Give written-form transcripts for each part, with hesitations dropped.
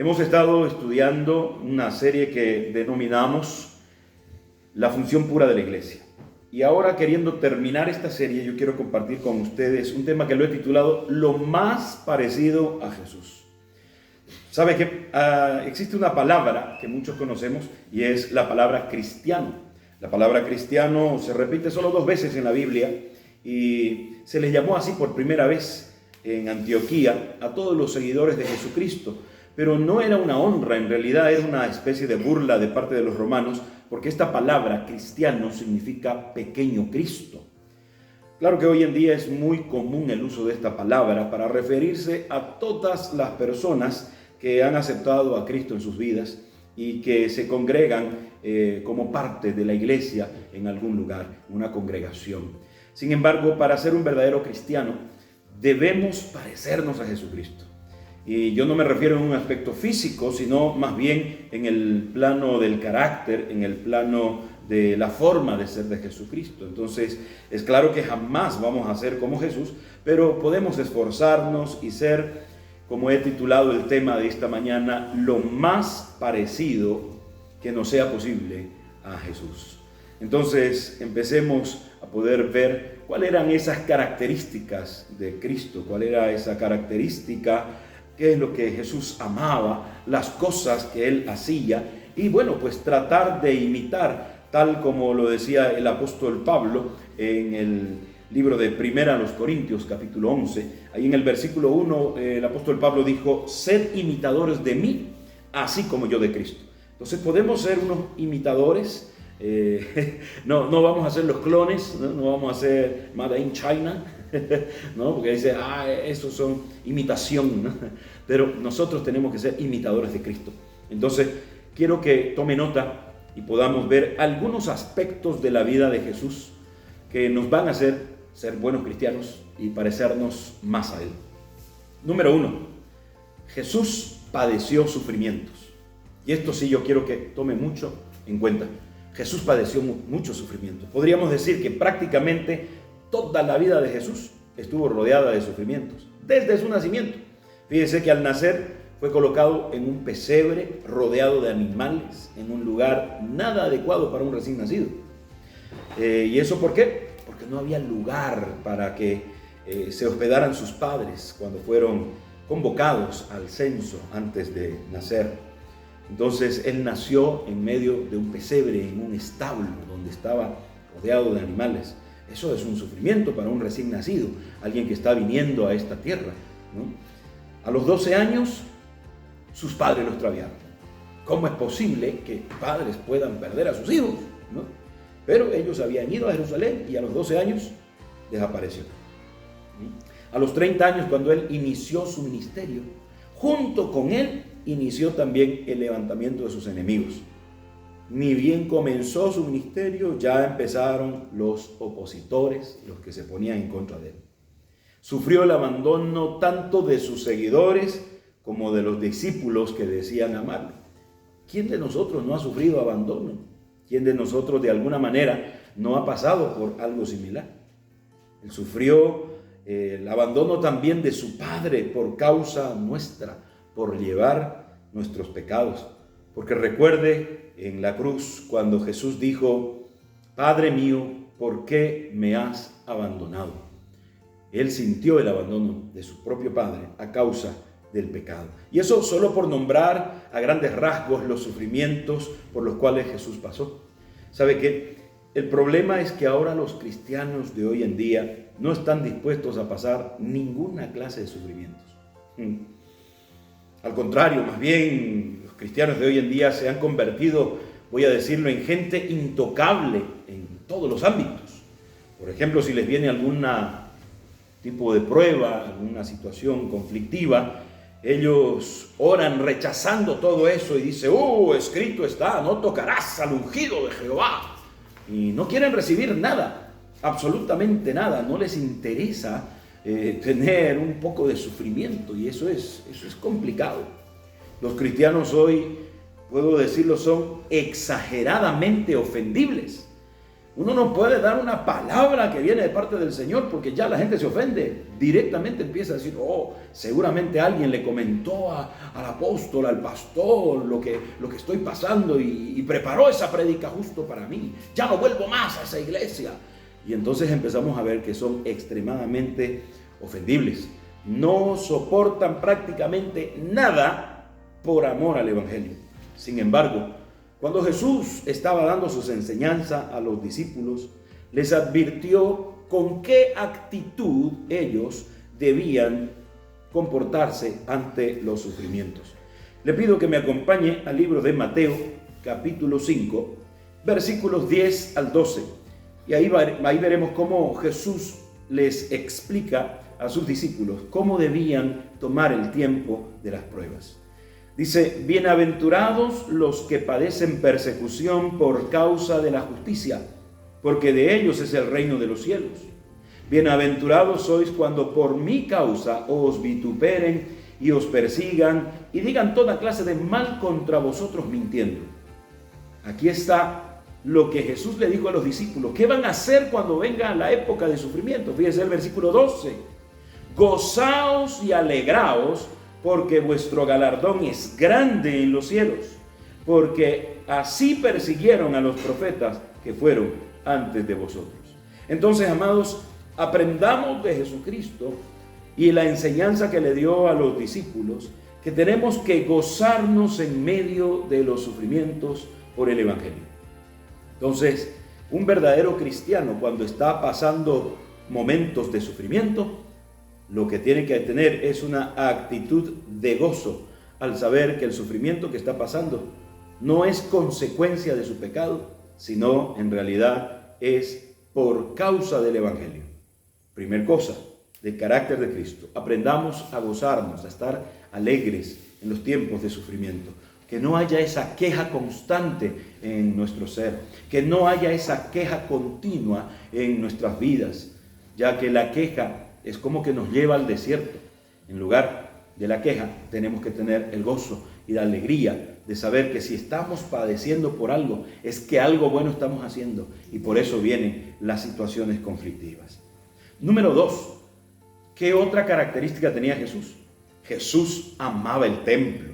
Hemos estado estudiando una serie que denominamos La función pura de la iglesia. Y ahora, queriendo terminar esta serie, yo quiero compartir con ustedes un tema que lo he titulado Lo más parecido a Jesús. Sabe que existe una palabra que muchos conocemos y es la palabra cristiano. La palabra cristiano se repite solo 2 veces en la Biblia y se les llamó así por primera vez en Antioquía a todos los seguidores de Jesucristo. Pero no era una honra, en realidad era una especie de burla de parte de los romanos, porque esta palabra cristiano significa pequeño Cristo. Claro que hoy en día es muy común el uso de esta palabra para referirse a todas las personas que han aceptado a Cristo en sus vidas y que se congregan como parte de la iglesia en algún lugar, una congregación. Sin embargo, para ser un verdadero cristiano, debemos parecernos a Jesucristo. Y yo no me refiero en un aspecto físico, sino más bien en el plano del carácter, en el plano de la forma de ser de Jesucristo. Entonces, es claro que jamás vamos a ser como Jesús, pero podemos esforzarnos y ser, como he titulado el tema de esta mañana, lo más parecido que nos sea posible a Jesús. Entonces, empecemos a poder ver cuáles eran esas características de Cristo, cuál era esa característica, qué es lo que Jesús amaba, las cosas que Él hacía, y bueno, pues tratar de imitar, tal como lo decía el apóstol Pablo en el libro de Primera a los Corintios, capítulo 11. Ahí en el versículo 1, el apóstol Pablo dijo, sed imitadores de mí, así como yo de Cristo. Entonces podemos ser unos imitadores, no vamos a ser los clones, no vamos a ser Made in China, ¿no? Porque dice, esos son imitación, ¿no? Pero nosotros tenemos que ser imitadores de Cristo. Entonces, quiero que tome nota y podamos ver algunos aspectos de la vida de Jesús que nos van a hacer ser buenos cristianos y parecernos más a Él. Número 1, Jesús padeció sufrimientos. Y esto sí yo quiero que tome mucho en cuenta. Jesús padeció muchos sufrimientos. Podríamos decir que prácticamente toda la vida de Jesús estuvo rodeada de sufrimientos, desde su nacimiento. Fíjense que al nacer fue colocado en un pesebre rodeado de animales, en un lugar nada adecuado para un recién nacido. ¿Y eso por qué? Porque no había lugar para que se hospedaran sus padres cuando fueron convocados al censo antes de nacer. Entonces él nació en medio de un pesebre, en un establo donde estaba rodeado de animales. Eso es un sufrimiento para un recién nacido, alguien que está viniendo a esta tierra, ¿no? A los 12 años, sus padres lo extraviaron. ¿Cómo es posible que padres puedan perder a sus hijos, ¿no? Pero ellos habían ido a Jerusalén y a los 12 años desapareció. A los 30 años, cuando él inició su ministerio, junto con él inició también el levantamiento de sus enemigos. Ni bien comenzó su ministerio, ya empezaron los opositores, los que se ponían en contra de él. Sufrió el abandono tanto de sus seguidores como de los discípulos que decían amarlo. ¿Quién de nosotros no ha sufrido abandono? ¿Quién de nosotros de alguna manera no ha pasado por algo similar? Él sufrió el abandono también de su Padre por causa nuestra, por llevar nuestros pecados. Porque recuerde en la cruz cuando Jesús dijo, Padre mío, ¿por qué me has abandonado? Él sintió el abandono de su propio Padre a causa del pecado. Y eso solo por nombrar a grandes rasgos los sufrimientos por los cuales Jesús pasó. ¿Sabe qué? El problema es que ahora los cristianos de hoy en día no están dispuestos a pasar ninguna clase de sufrimientos. Al contrario, más bien, los cristianos de hoy en día se han convertido, voy a decirlo, en gente intocable en todos los ámbitos. Por ejemplo, si les viene algún tipo de prueba, alguna situación conflictiva, ellos oran rechazando todo eso y dicen, escrito está, no tocarás al ungido de Jehová. Y no quieren recibir nada, absolutamente nada, no les interesa tener un poco de sufrimiento, y eso es complicado. Los cristianos hoy, puedo decirlo, son exageradamente ofendibles. Uno no puede dar una palabra que viene de parte del Señor porque ya la gente se ofende. Directamente empieza a decir, oh, seguramente alguien le comentó al apóstol, al pastor, lo que estoy pasando y preparó esa prédica justo para mí. Ya no vuelvo más a esa iglesia. Y entonces empezamos a ver que son extremadamente ofendibles. No soportan prácticamente nada por amor al Evangelio. Sin embargo, cuando Jesús estaba dando sus enseñanzas a los discípulos, les advirtió con qué actitud ellos debían comportarse ante los sufrimientos. Le pido que me acompañe al libro de Mateo, capítulo 5, versículos 10 al 12. Y ahí veremos cómo Jesús les explica a sus discípulos cómo debían tomar el tiempo de las pruebas. Dice, bienaventurados los que padecen persecución por causa de la justicia, porque de ellos es el reino de los cielos. Bienaventurados sois cuando por mi causa os vituperen y os persigan y digan toda clase de mal contra vosotros mintiendo. Aquí está lo que Jesús le dijo a los discípulos. ¿Qué van a hacer cuando venga la época de sufrimiento? Fíjense el versículo 12. Gozaos y alegraos, porque vuestro galardón es grande en los cielos, porque así persiguieron a los profetas que fueron antes de vosotros. Entonces, amados, aprendamos de Jesucristo y la enseñanza que le dio a los discípulos, que tenemos que gozarnos en medio de los sufrimientos por el Evangelio. Entonces, un verdadero cristiano, cuando está pasando momentos de sufrimiento, lo que tiene que tener es una actitud de gozo al saber que el sufrimiento que está pasando no es consecuencia de su pecado, sino en realidad es por causa del Evangelio. Primer cosa, del carácter de Cristo. Aprendamos a gozarnos, a estar alegres en los tiempos de sufrimiento. Que no haya esa queja constante en nuestro ser, que no haya esa queja continua en nuestras vidas, ya que la queja es como que nos lleva al desierto. En lugar de la queja, tenemos que tener el gozo y la alegría de saber que si estamos padeciendo por algo, es que algo bueno estamos haciendo, y por eso vienen las situaciones conflictivas. Número 2, ¿qué otra característica tenía Jesús? Jesús amaba el templo.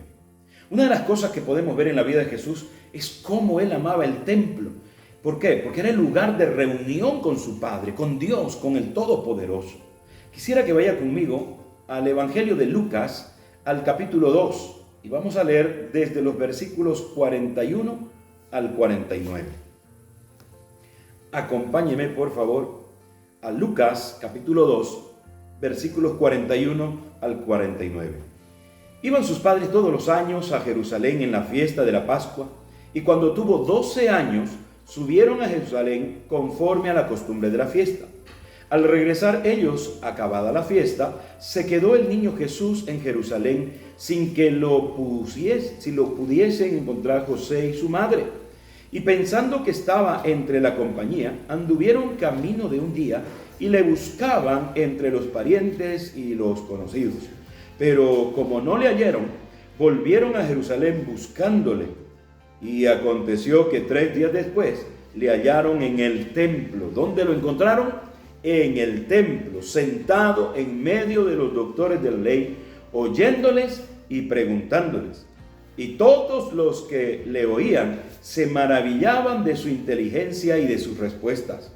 Una de las cosas que podemos ver en la vida de Jesús es cómo Él amaba el templo. ¿Por qué? Porque era el lugar de reunión con su Padre, con Dios, con el Todopoderoso. Quisiera que vaya conmigo al Evangelio de Lucas, al capítulo 2, y vamos a leer desde los versículos 41 al 49. Acompáñeme, por favor, a Lucas, capítulo 2, versículos 41 al 49. Iban sus padres todos los años a Jerusalén en la fiesta de la Pascua, y cuando tuvo 12 años, subieron a Jerusalén conforme a la costumbre de la fiesta. Al regresar ellos, acabada la fiesta, se quedó el niño Jesús en Jerusalén sin que lo pudiesen encontrar José y su madre. Y pensando que estaba entre la compañía, anduvieron camino de un día y le buscaban entre los parientes y los conocidos. Pero como no le hallaron, volvieron a Jerusalén buscándole. Y aconteció que 3 días después le hallaron en el templo. ¿Dónde lo encontraron? En el templo, sentado en medio de los doctores de la ley, oyéndoles y preguntándoles. Y todos los que le oían se maravillaban de su inteligencia y de sus respuestas.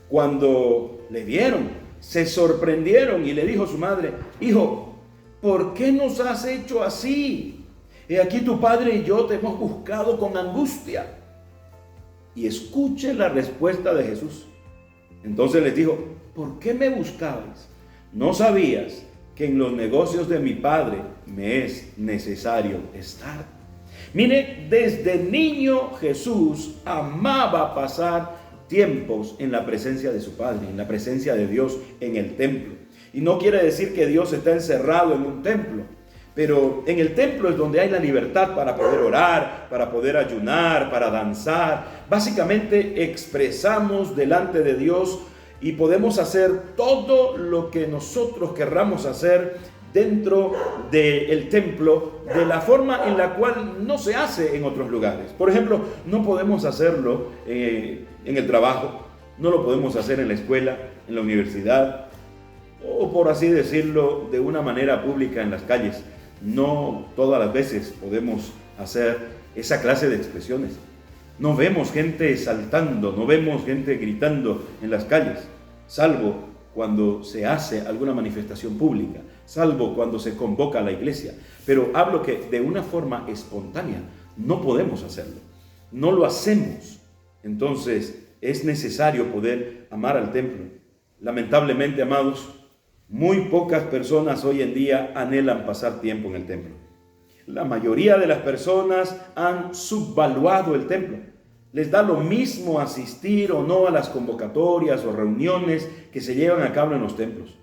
Cuando le vieron, se sorprendieron y le dijo su madre: Hijo, ¿por qué nos has hecho así? He aquí tu padre y yo te hemos buscado con angustia. Y escuche la respuesta de Jesús. Entonces les dijo: ¿por qué me buscabais? ¿No sabías que en los negocios de mi padre me es necesario estar? Mire, desde niño Jesús amaba pasar tiempos en la presencia de su Padre, en la presencia de Dios en el templo. Y no quiere decir que Dios está encerrado en un templo, pero en el templo es donde hay la libertad para poder orar, para poder ayunar, para danzar. Básicamente expresamos delante de Dios y podemos hacer todo lo que nosotros querramos hacer dentro del templo de la forma en la cual no se hace en otros lugares. Por ejemplo, no podemos hacerlo en el trabajo, No lo podemos hacer en la escuela, en la universidad, o por así decirlo, de una manera pública en las calles. No todas las veces podemos hacer esa clase de expresiones. No vemos gente saltando, no vemos gente gritando en las calles, salvo cuando se hace alguna manifestación pública, salvo cuando se convoca a la iglesia. Pero hablo que de una forma espontánea no podemos hacerlo, no lo hacemos. Entonces es necesario poder amar al templo. Lamentablemente, amados, muy pocas personas hoy en día anhelan pasar tiempo en el templo. La mayoría de las personas han subvaluado el templo. Les da lo mismo asistir o no a las convocatorias o reuniones que se llevan a cabo en los templos.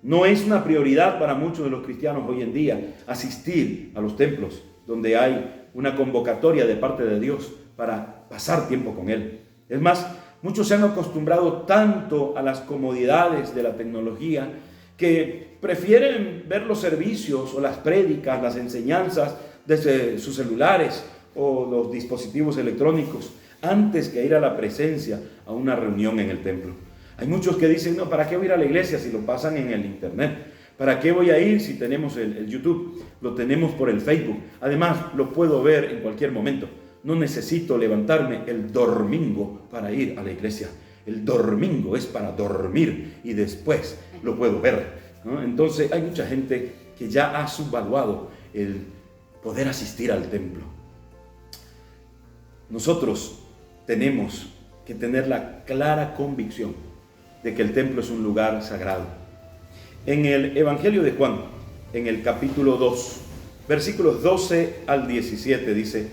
No es una prioridad para muchos de los cristianos hoy en día asistir a los templos donde hay una convocatoria de parte de Dios para pasar tiempo con Él. Es más, muchos se han acostumbrado tanto a las comodidades de la tecnología que prefieren ver los servicios o las prédicas, las enseñanzas desde sus celulares o los dispositivos electrónicos antes que ir a la presencia a una reunión en el templo. Hay muchos que dicen, no, ¿para qué voy a ir a la iglesia si lo pasan en el internet? ¿Para qué voy a ir si tenemos el YouTube? Lo tenemos por el Facebook. Además, lo puedo ver en cualquier momento. No necesito levantarme el domingo para ir a la iglesia. El domingo es para dormir y después lo puedo ver, ¿no? Entonces hay mucha gente que ya ha subvaluado el poder asistir al templo. Nosotros tenemos que tener la clara convicción de que el templo es un lugar sagrado. En el Evangelio de Juan, en el capítulo 2, versículos 12 al 17, dice: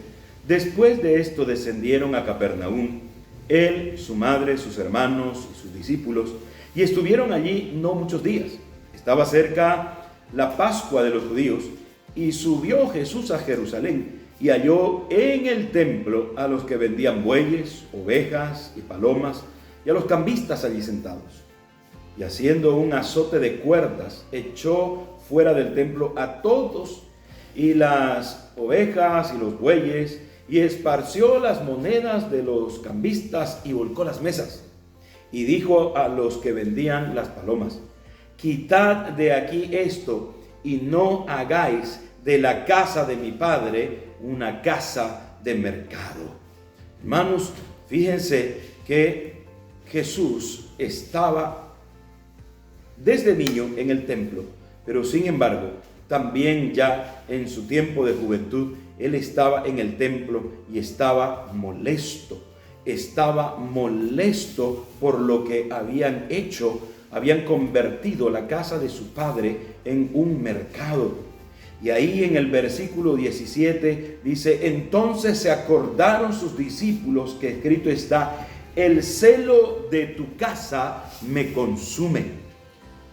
después de esto descendieron a Capernaum, él, su madre, sus hermanos y sus discípulos, y estuvieron allí no muchos días. Estaba cerca la Pascua de los judíos, y subió Jesús a Jerusalén, y halló en el templo a los que vendían bueyes, ovejas y palomas, y a los cambistas allí sentados. Y haciendo un azote de cuerdas, echó fuera del templo a todos, y las ovejas y los bueyes, y esparció las monedas de los cambistas y volcó las mesas. Y dijo a los que vendían las palomas: quitad de aquí esto, y no hagáis de la casa de mi padre una casa de mercado. Hermanos, fíjense que Jesús estaba desde niño en el templo, pero sin embargo, también ya en su tiempo de juventud, él estaba en el templo y estaba molesto por lo que habían hecho. Habían convertido la casa de su padre en un mercado. Y ahí en el versículo 17 dice: entonces se acordaron sus discípulos que escrito está: el celo de tu casa me consume.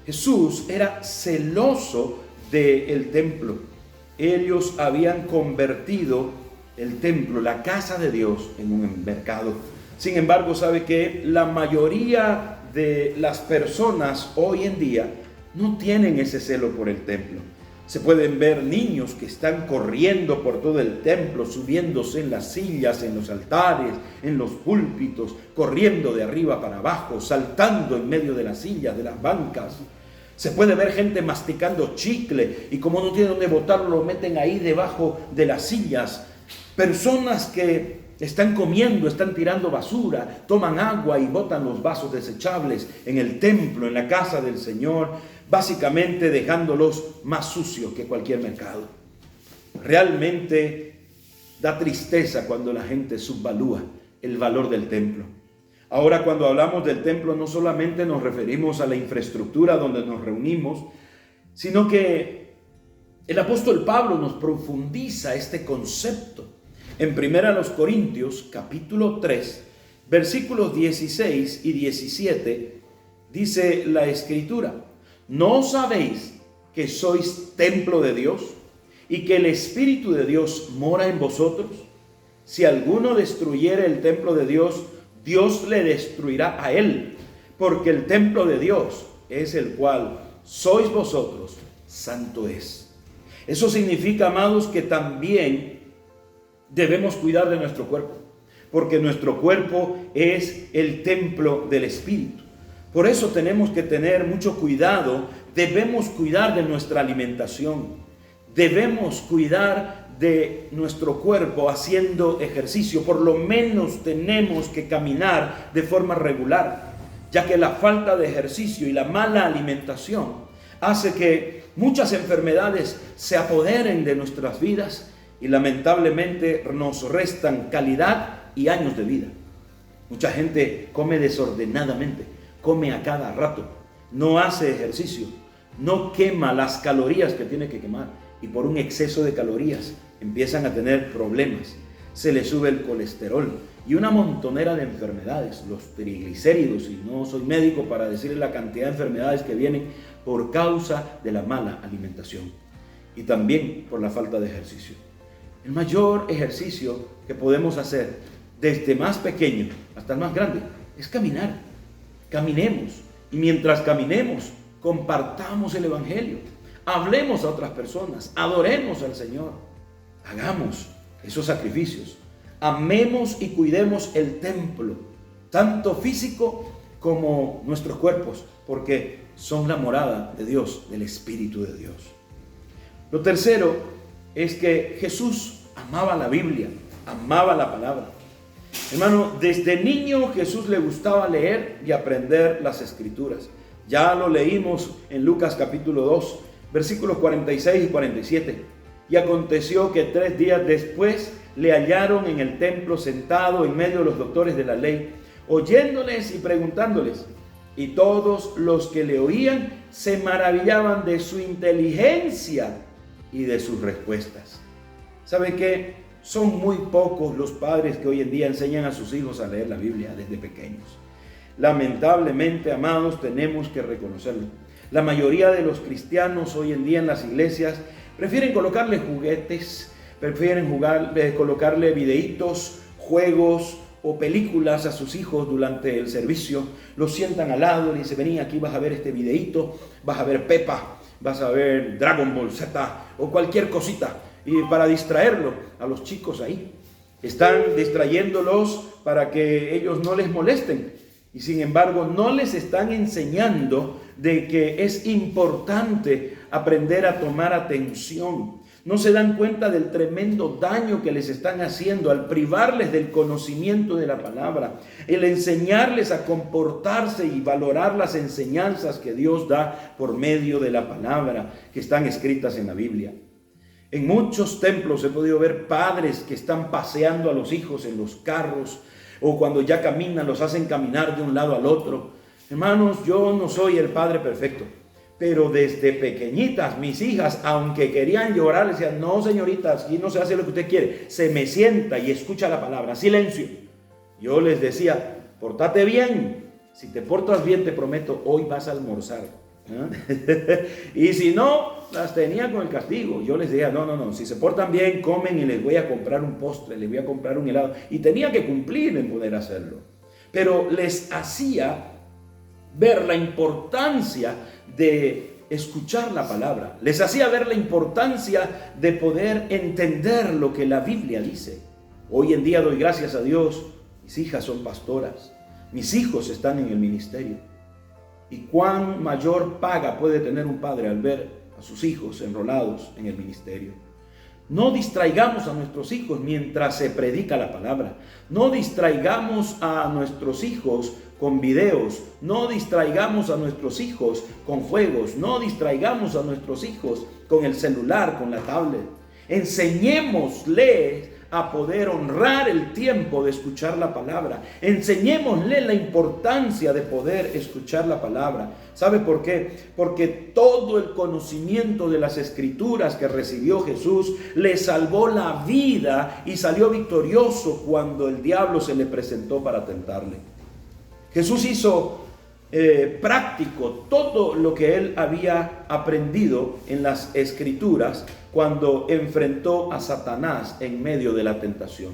Jesús era celoso del templo. Ellos habían convertido el templo, la casa de Dios, en un mercado. Sin embargo, sabe que la mayoría de las personas hoy en día no tienen ese celo por el templo. Se pueden ver niños que están corriendo por todo el templo, subiéndose en las sillas, en los altares, en los púlpitos, corriendo de arriba para abajo, saltando en medio de las sillas, de las bancas. Se puede ver gente masticando chicle y como no tiene dónde botarlo, lo meten ahí debajo de las sillas. Personas que están comiendo, están tirando basura, toman agua y botan los vasos desechables en el templo, en la casa del Señor, básicamente dejándolos más sucios que cualquier mercado. Realmente da tristeza cuando la gente subvalúa el valor del templo. Ahora, cuando hablamos del templo, no solamente nos referimos a la infraestructura donde nos reunimos, sino que el apóstol Pablo nos profundiza este concepto. En 1 Corintios, capítulo 3, versículos 16 y 17, dice la Escritura: ¿no sabéis que sois templo de Dios y que el Espíritu de Dios mora en vosotros? Si alguno destruyere el templo de Dios, Dios le destruirá a él, porque el templo de Dios es el cual sois vosotros, santo es. Eso significa, amados, que también debemos cuidar de nuestro cuerpo. porque nuestro cuerpo es el templo del Espíritu. Por eso tenemos que tener mucho cuidado, debemos cuidar de nuestra alimentación, debemos cuidar de nuestro cuerpo haciendo ejercicio, por lo menos tenemos que caminar de forma regular, ya que la falta de ejercicio y la mala alimentación hace que muchas enfermedades se apoderen de nuestras vidas y lamentablemente nos restan calidad y años de vida. Mucha gente come desordenadamente, come a cada rato, no hace ejercicio, no quema las calorías que tiene que quemar y por un exceso de calorías empiezan a tener problemas. Se le sube el colesterol y una montonera de enfermedades, los triglicéridos, y no soy médico para decirle la cantidad de enfermedades que vienen por causa de la mala alimentación y también por la falta de ejercicio. El mayor ejercicio que podemos hacer desde más pequeño hasta el más grande es caminar. Caminemos y mientras caminemos compartamos el Evangelio, hablemos a otras personas, adoremos al Señor, hagamos esos sacrificios, amemos y cuidemos el templo, tanto físico como nuestros cuerpos, porque son la morada de Dios, del Espíritu de Dios. Lo tercero es que Jesús amaba la Biblia, amaba la palabra. Hermano, desde niño Jesús le gustaba leer y aprender las Escrituras. Ya lo leímos en Lucas capítulo 2, versículos 46 y 47. Y aconteció que 3 días después le hallaron en el templo sentado en medio de los doctores de la ley, oyéndoles y preguntándoles. Y todos los que le oían se maravillaban de su inteligencia y de sus respuestas. ¿Sabe qué? Son muy pocos los padres que hoy en día enseñan a sus hijos a leer la Biblia desde pequeños. Lamentablemente, amados, tenemos que reconocerlo. La mayoría de los cristianos hoy en día en las iglesias prefieren colocarle juguetes, prefieren colocarle videitos, juegos o películas a sus hijos durante el servicio. Los sientan al lado y dicen: vení, aquí vas a ver este videíto, vas a ver Peppa, vas a ver Dragon Ball Z o cualquier cosita. Y para distraerlo a los chicos ahí, están distrayéndolos para que ellos no les molesten. Y sin embargo no les están enseñando de que es importante aprender a tomar atención. No se dan cuenta del tremendo daño que les están haciendo al privarles del conocimiento de la palabra, el enseñarles a comportarse y valorar las enseñanzas que Dios da por medio de la palabra que están escritas en la Biblia. En muchos templos he podido ver padres que están paseando a los hijos en los carros, o cuando ya caminan los hacen caminar de un lado al otro. Hermanos, yo no soy el padre perfecto, pero desde pequeñitas mis hijas, aunque querían llorar, les decían: no, señorita, aquí no se hace lo que usted quiere, se me sienta y escucha la palabra, silencio. Yo les decía: pórtate bien, si te portas bien te prometo, hoy vas a almorzar. Y si no, las tenía con el castigo. Yo les decía: no, si se portan bien, comen y les voy a comprar un postre, les voy a comprar un helado. Y tenía que cumplir en poder hacerlo, pero les hacía ver la importancia de escuchar la palabra, les hacía ver la importancia de poder entender lo que la Biblia dice. Hoy en día doy gracias a Dios, mis hijas son pastoras, mis hijos están en el ministerio. ¿Y cuán mayor paga puede tener un padre al ver a sus hijos enrolados en el ministerio? No distraigamos a nuestros hijos mientras se predica la palabra. No distraigamos a nuestros hijos con videos. No distraigamos a nuestros hijos con juegos. No distraigamos a nuestros hijos con el celular, con la tablet. Enseñémosles a poder honrar el tiempo de escuchar la palabra. Enseñémosle la importancia de poder escuchar la palabra. ¿Sabe por qué? Porque todo el conocimiento de las Escrituras que recibió Jesús le salvó la vida y salió victorioso cuando el diablo se le presentó para tentarle. Jesús hizo práctico todo lo que él había aprendido en las Escrituras cuando enfrentó a Satanás en medio de la tentación.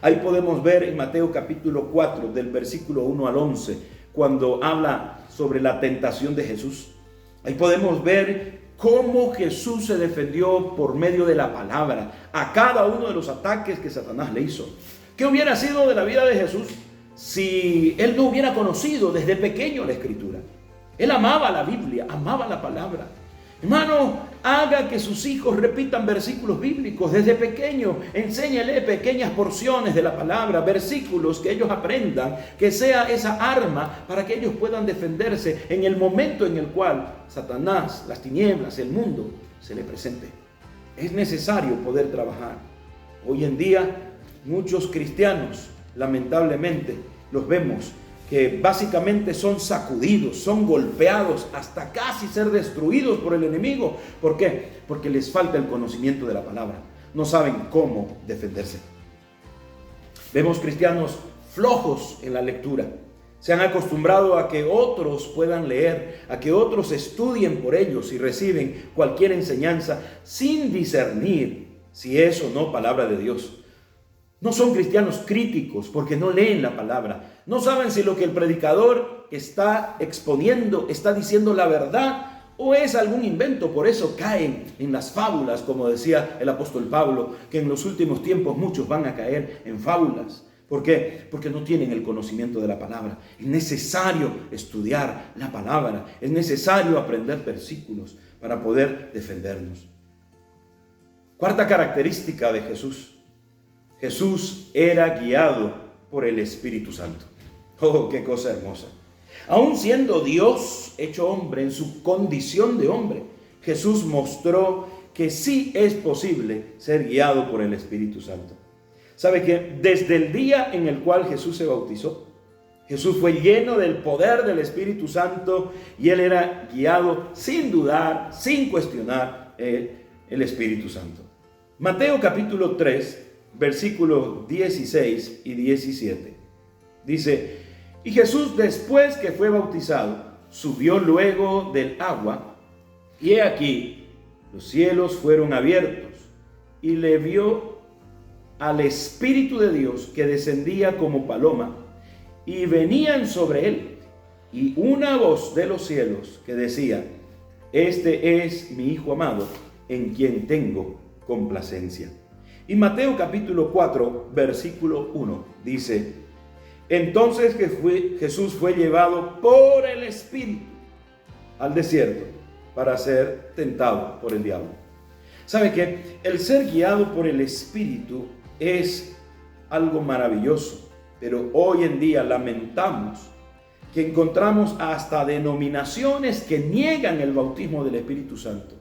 Ahí podemos ver en Mateo capítulo 4 del versículo 1 al 11 cuando habla sobre la tentación de Jesús. Ahí podemos ver cómo Jesús se defendió por medio de la palabra a cada uno de los ataques que Satanás le hizo. ¿Qué hubiera sido de la vida de Jesús si él no hubiera conocido desde pequeño la Escritura? Él amaba la Biblia, amaba la palabra. Hermano, haga que sus hijos repitan versículos bíblicos desde pequeño. Enséñale pequeñas porciones de la palabra, versículos que ellos aprendan, que sea esa arma para que ellos puedan defenderse en el momento en el cual Satanás, las tinieblas, el mundo se le presente. Es necesario poder trabajar. Hoy en día, muchos cristianos, lamentablemente, los vemos que básicamente son sacudidos, son golpeados hasta casi ser destruidos por el enemigo. ¿Por qué? Porque les falta el conocimiento de la palabra. No saben cómo defenderse. Vemos cristianos flojos en la lectura. Se han acostumbrado a que otros puedan leer, a que otros estudien por ellos y reciben cualquier enseñanza sin discernir si es o no palabra de Dios. No son cristianos críticos porque no leen la palabra. No saben si lo que el predicador está exponiendo está diciendo la verdad o es algún invento. Por eso caen en las fábulas, como decía el apóstol Pablo, que en los últimos tiempos muchos van a caer en fábulas. ¿Por qué? Porque no tienen el conocimiento de la palabra. Es necesario estudiar la palabra. Es necesario aprender versículos para poder defendernos. Cuarta característica de Jesús. Jesús era guiado por el Espíritu Santo. ¡Oh, qué cosa hermosa! Aún siendo Dios hecho hombre en su condición de hombre, Jesús mostró que sí es posible ser guiado por el Espíritu Santo. ¿Sabe que desde el día en el cual Jesús se bautizó, Jesús fue lleno del poder del Espíritu Santo y él era guiado sin dudar, sin cuestionar el Espíritu Santo? Mateo capítulo 3, versículos 16 y 17. Dice: y Jesús, después que fue bautizado, subió luego del agua, y he aquí, los cielos fueron abiertos, y le vio al Espíritu de Dios que descendía como paloma, y venían sobre él, y una voz de los cielos que decía: este es mi Hijo amado, en quien tengo complacencia. Y Mateo capítulo 4, versículo 1 dice: entonces Jesús fue llevado por el Espíritu al desierto para ser tentado por el diablo. ¿Sabe qué? El ser guiado por el Espíritu es algo maravilloso, pero hoy en día lamentamos que encontramos hasta denominaciones que niegan el bautismo del Espíritu Santo.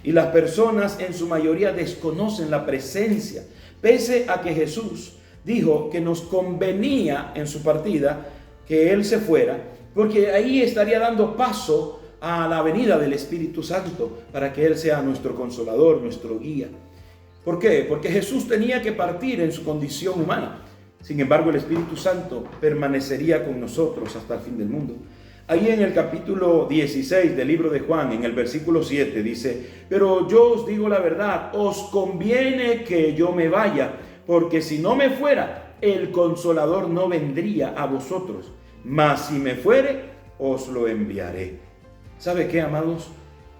Y las personas en su mayoría desconocen la presencia, pese a que Jesús dijo que nos convenía en su partida que Él se fuera, porque ahí estaría dando paso a la venida del Espíritu Santo para que Él sea nuestro consolador, nuestro guía. ¿Por qué? Porque Jesús tenía que partir en su condición humana. Sin embargo, el Espíritu Santo permanecería con nosotros hasta el fin del mundo. Ahí en el capítulo 16 del libro de Juan, en el versículo 7, dice: pero yo os digo la verdad, os conviene que yo me vaya, porque si no me fuera, el Consolador no vendría a vosotros, mas si me fuere, os lo enviaré. ¿Sabe qué, amados?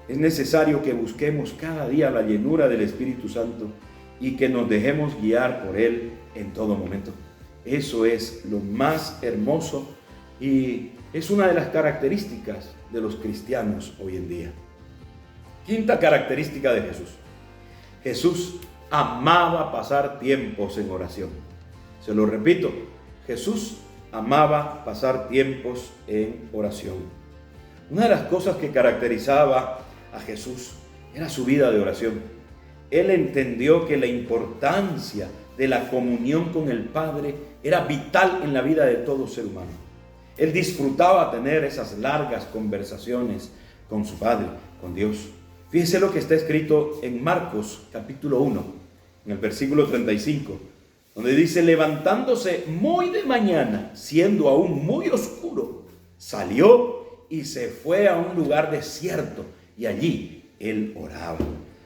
Es necesario que busquemos cada día la llenura del Espíritu Santo y que nos dejemos guiar por Él en todo momento. Eso es lo más hermoso y es una de las características de los cristianos hoy en día. Quinta característica de Jesús. Jesús amaba pasar tiempos en oración. Se lo repito, Jesús amaba pasar tiempos en oración. Una de las cosas que caracterizaba a Jesús era su vida de oración. Él entendió que la importancia de la comunión con el Padre era vital en la vida de todo ser humano. Él disfrutaba tener esas largas conversaciones con su Padre, con Dios. Fíjese lo que está escrito en Marcos capítulo 1, en el versículo 35, donde dice: levantándose muy de mañana, siendo aún muy oscuro, salió y se fue a un lugar desierto, y allí él oraba.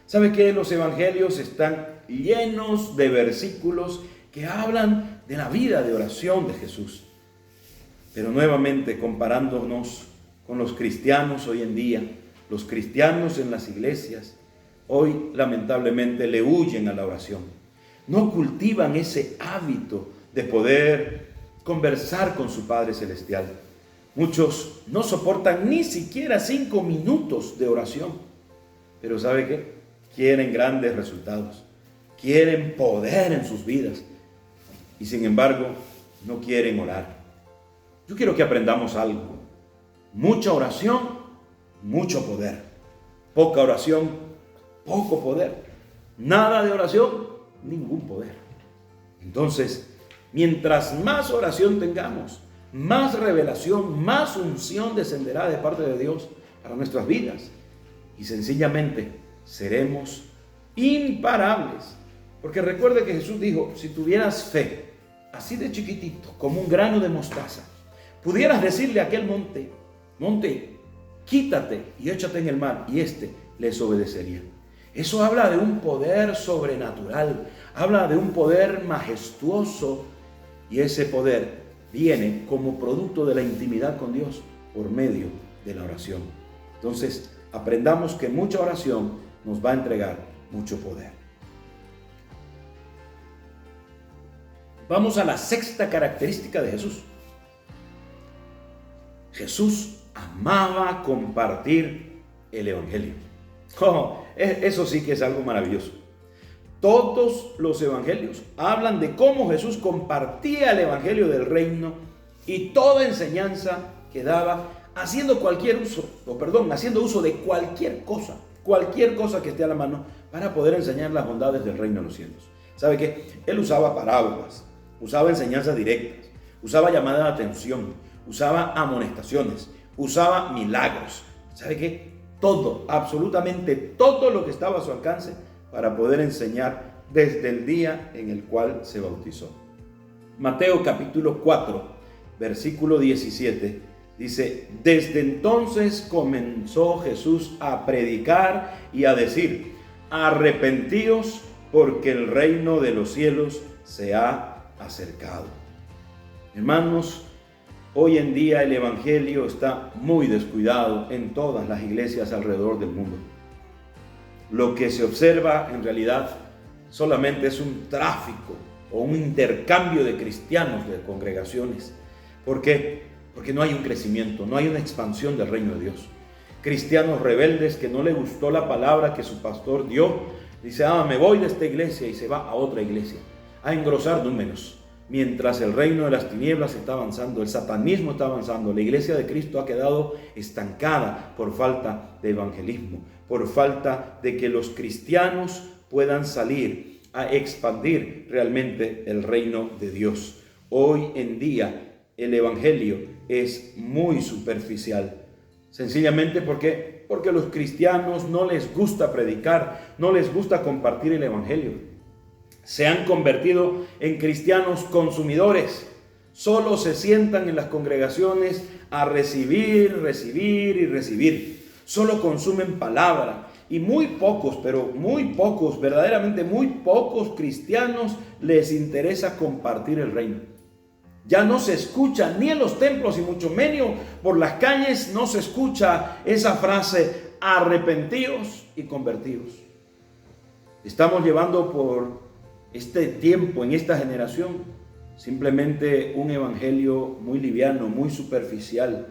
¿Sabe qué? Los evangelios están llenos de versículos que hablan de la vida de oración de Jesús. Pero nuevamente, comparándonos con los cristianos hoy en día, los cristianos en las iglesias, hoy lamentablemente le huyen a la oración. No cultivan ese hábito de poder conversar con su Padre Celestial. Muchos no soportan ni siquiera 5 minutos de oración, pero ¿sabe qué? Quieren grandes resultados, quieren poder en sus vidas y sin embargo no quieren orar. Yo quiero que aprendamos algo: mucha oración, mucho poder; poca oración, poco poder; nada de oración, ningún poder. Entonces, mientras más oración tengamos, más revelación, más unción descenderá de parte de Dios para nuestras vidas. Y sencillamente seremos imparables. Porque recuerde que Jesús dijo: si tuvieras fe, así de chiquitito, como un grano de mostaza, pudieras decirle a aquel monte: monte, quítate y échate en el mar, y les obedecería. Eso habla de un poder sobrenatural, habla de un poder majestuoso, y ese poder viene como producto de la intimidad con Dios por medio de la oración. Entonces, aprendamos que mucha oración nos va a entregar mucho poder. Vamos a la sexta característica de Jesús. Jesús amaba compartir el Evangelio. Eso sí que es algo maravilloso. Todos los evangelios hablan de cómo Jesús compartía el evangelio del reino y toda enseñanza que daba, haciendo uso de cualquier cosa que esté a la mano para poder enseñar las bondades del reino de los cielos. ¿Sabe qué? Él usaba parábolas, usaba enseñanzas directas, usaba llamada de atención, usaba amonestaciones, usaba milagros. ¿Sabe qué? Todo, absolutamente todo lo que estaba a su alcance para poder enseñar desde el día en el cual se bautizó. Mateo capítulo 4, versículo 17, dice: desde entonces comenzó Jesús a predicar y a decir: arrepentíos, porque el reino de los cielos se ha acercado. Hermanos, hoy en día el evangelio está muy descuidado en todas las iglesias alrededor del mundo. Lo que se observa en realidad solamente es un tráfico o un intercambio de cristianos, de congregaciones. ¿Por qué? Porque no hay un crecimiento, no hay una expansión del reino de Dios. Cristianos rebeldes que no le gustó la palabra que su pastor dio, dice: me voy de esta iglesia, y se va a otra iglesia a engrosar números. Mientras el reino de las tinieblas está avanzando, el satanismo está avanzando, la iglesia de Cristo ha quedado estancada por falta de evangelismo, por falta de que los cristianos puedan salir a expandir realmente el reino de Dios. Hoy en día el evangelio es muy superficial, sencillamente porque a los cristianos no les gusta predicar, no les gusta compartir el evangelio. Se han convertido en cristianos consumidores. Solo se sientan en las congregaciones a recibir y recibir. Solo consumen palabra. Y muy pocos, pero muy pocos, verdaderamente muy pocos cristianos les interesa compartir el reino. Ya no se escucha ni en los templos y mucho menos por las calles, no se escucha esa frase: arrepentíos y convertíos. Estamos llevando por este tiempo, en esta generación, simplemente un evangelio muy liviano, muy superficial.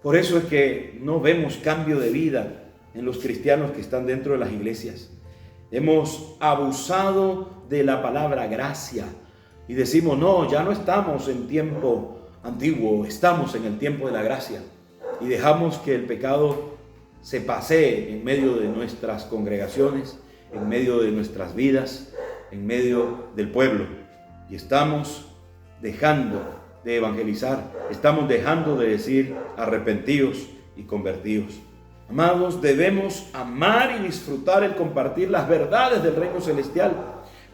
Por eso es que no vemos cambio de vida en los cristianos que están dentro de las iglesias. Hemos abusado de la palabra gracia y decimos: no, ya no estamos en tiempo antiguo, estamos en el tiempo de la gracia. Y dejamos que el pecado se pasee en medio de nuestras congregaciones, en medio de nuestras vidas, en medio del pueblo, y estamos dejando de evangelizar, estamos dejando de decir: arrepentíos y convertíos. Amados, debemos amar y disfrutar el compartir las verdades del reino celestial,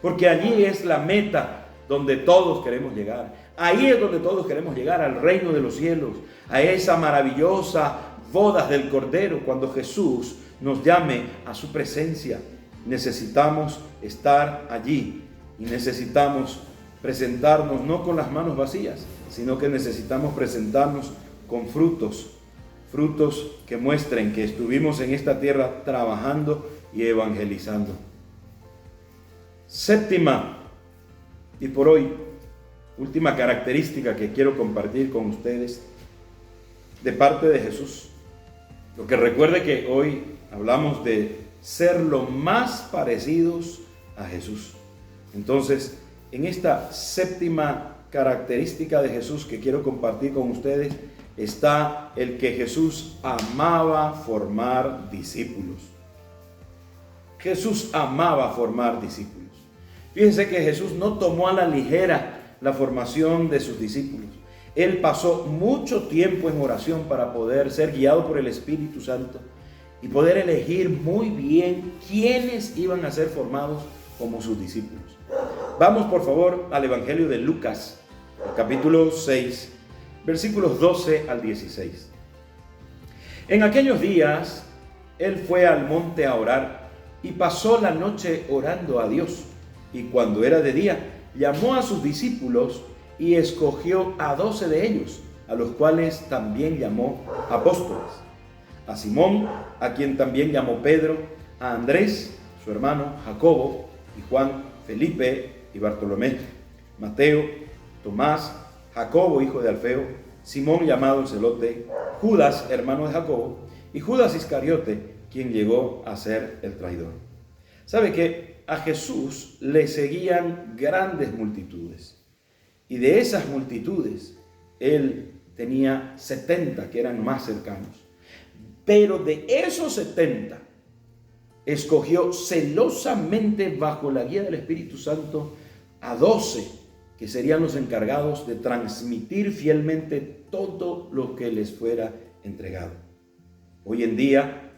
porque allí es la meta donde todos queremos llegar. Ahí es donde todos queremos llegar, al reino de los cielos, a esa maravillosa boda del Cordero, cuando Jesús nos llame a su presencia. Necesitamos estar allí y necesitamos presentarnos no con las manos vacías, sino que necesitamos presentarnos con frutos que muestren que estuvimos en esta tierra trabajando y evangelizando. Séptima, y por hoy, última característica que quiero compartir con ustedes de parte de Jesús. Porque recuerde que hoy hablamos de ser lo más parecidos a Jesús. Entonces, en esta séptima característica de Jesús que quiero compartir con ustedes está el que Jesús amaba formar discípulos. Jesús amaba formar discípulos. Fíjense que Jesús no tomó a la ligera la formación de sus discípulos. Él pasó mucho tiempo en oración para poder ser guiado por el Espíritu Santo y poder elegir muy bien quiénes iban a ser formados como sus discípulos. Vamos por favor al Evangelio de Lucas, capítulo 6, versículos 12 al 16. En aquellos días, él fue al monte a orar y pasó la noche orando a Dios. Y cuando era de día, llamó a sus discípulos y escogió a 12 de ellos, a los cuales también llamó apóstoles. A Simón, a quien también llamó Pedro, a Andrés, su hermano, Jacobo y Juan, Felipe y Bartolomé, Mateo, Tomás, Jacobo, hijo de Alfeo, Simón llamado el Celote, Judas, hermano de Jacobo, y Judas Iscariote, quien llegó a ser el traidor. ¿Sabe que a Jesús le seguían grandes multitudes? Y de esas multitudes, él tenía 70 que eran más cercanos. Pero de esos 70, escogió celosamente bajo la guía del Espíritu Santo a 12 que serían los encargados de transmitir fielmente todo lo que les fuera entregado. Hoy en día,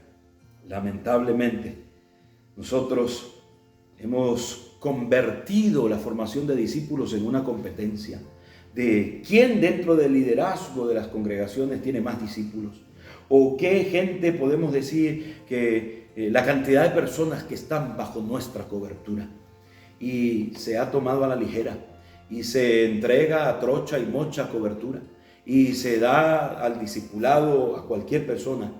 lamentablemente, nosotros hemos convertido la formación de discípulos en una competencia de quién dentro del liderazgo de las congregaciones tiene más discípulos, o qué gente podemos decir que la cantidad de personas que están bajo nuestra cobertura. Y se ha tomado a la ligera y se entrega a trocha y mocha cobertura y se da al discipulado a cualquier persona,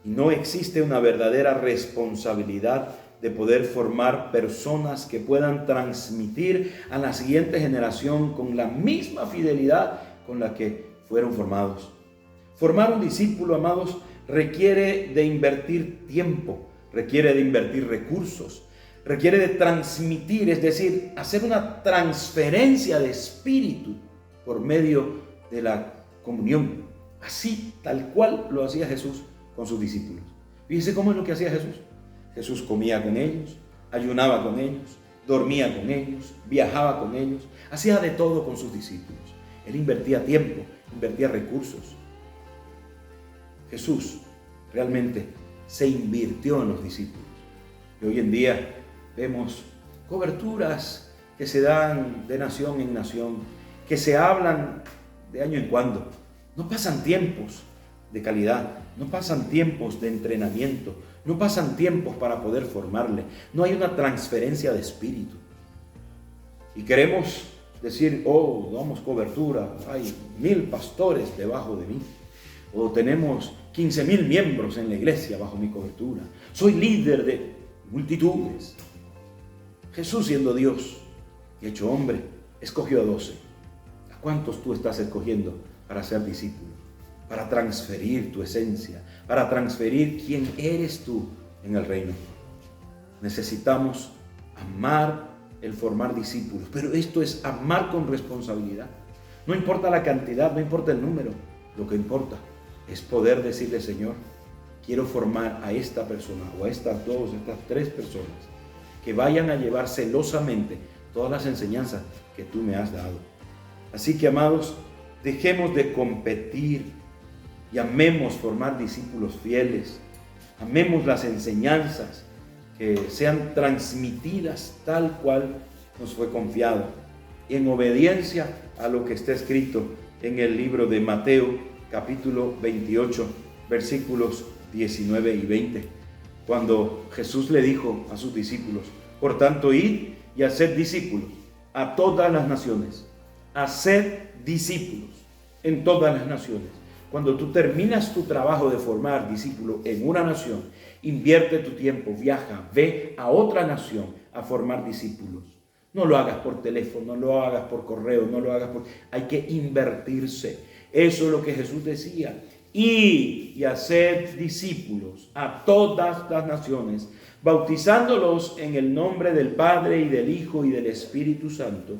y no existe una verdadera responsabilidad de poder formar personas que puedan transmitir a la siguiente generación con la misma fidelidad con la que fueron formados. Formar un discípulo, amados, requiere de invertir tiempo, requiere de invertir recursos, requiere de transmitir, es decir, hacer una transferencia de espíritu por medio de la comunión. Así, tal cual lo hacía Jesús con sus discípulos. Fíjense cómo es lo que hacía Jesús. Jesús comía con ellos, ayunaba con ellos, dormía con ellos, viajaba con ellos, hacía de todo con sus discípulos. Él invertía tiempo, invertía recursos. Jesús realmente se invirtió en los discípulos. Y hoy en día vemos coberturas que se dan de nación en nación, que se hablan de año en cuando. No pasan tiempos de calidad, no pasan tiempos de entrenamiento, no pasan tiempos para poder formarle. No hay una transferencia de espíritu. Y queremos decir, oh, damos cobertura, hay 1000 pastores debajo de mí, o tenemos 15,000 miembros en la iglesia bajo mi cobertura, soy líder de multitudes. Jesús, siendo Dios y hecho hombre, escogió a 12. ¿A cuántos tú estás escogiendo para ser discípulo? Para transferir tu esencia, para transferir quién eres tú en el reino. Necesitamos amar el formar discípulos, pero esto es amar con responsabilidad. No importa la cantidad, no importa el número, lo que importa es poder decirle, Señor, quiero formar a esta persona o a estas 2, estas 3 personas que vayan a llevar celosamente todas las enseñanzas que tú me has dado. Así que, amados, dejemos de competir y amemos formar discípulos fieles. Amemos las enseñanzas que sean transmitidas tal cual nos fue confiado, en obediencia a lo que está escrito en el libro de Mateo, capítulo 28, versículos 19 y 20, cuando Jesús le dijo a sus discípulos, por tanto, id y haced discípulos a todas las naciones, haced discípulos en todas las naciones. Cuando tú terminas tu trabajo de formar discípulos en una nación, invierte tu tiempo, viaja, ve a otra nación a formar discípulos. No lo hagas por teléfono, no lo hagas por correo, no lo hagas por... Hay que invertirse. Eso es lo que Jesús decía. Y haced discípulos a todas las naciones, bautizándolos en el nombre del Padre y del Hijo y del Espíritu Santo,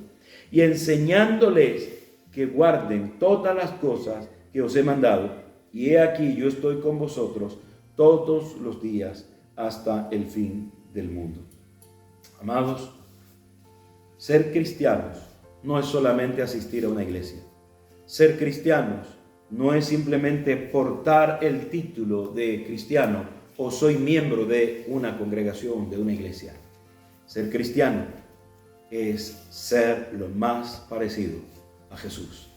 y enseñándoles que guarden todas las cosas que os he mandado. Y he aquí, yo estoy con vosotros todos los días hasta el fin del mundo. Amados, ser cristianos no es solamente asistir a una iglesia. Ser cristianos no es simplemente portar el título de cristiano o soy miembro de una congregación, de una iglesia. Ser cristiano es ser lo más parecido a Jesús.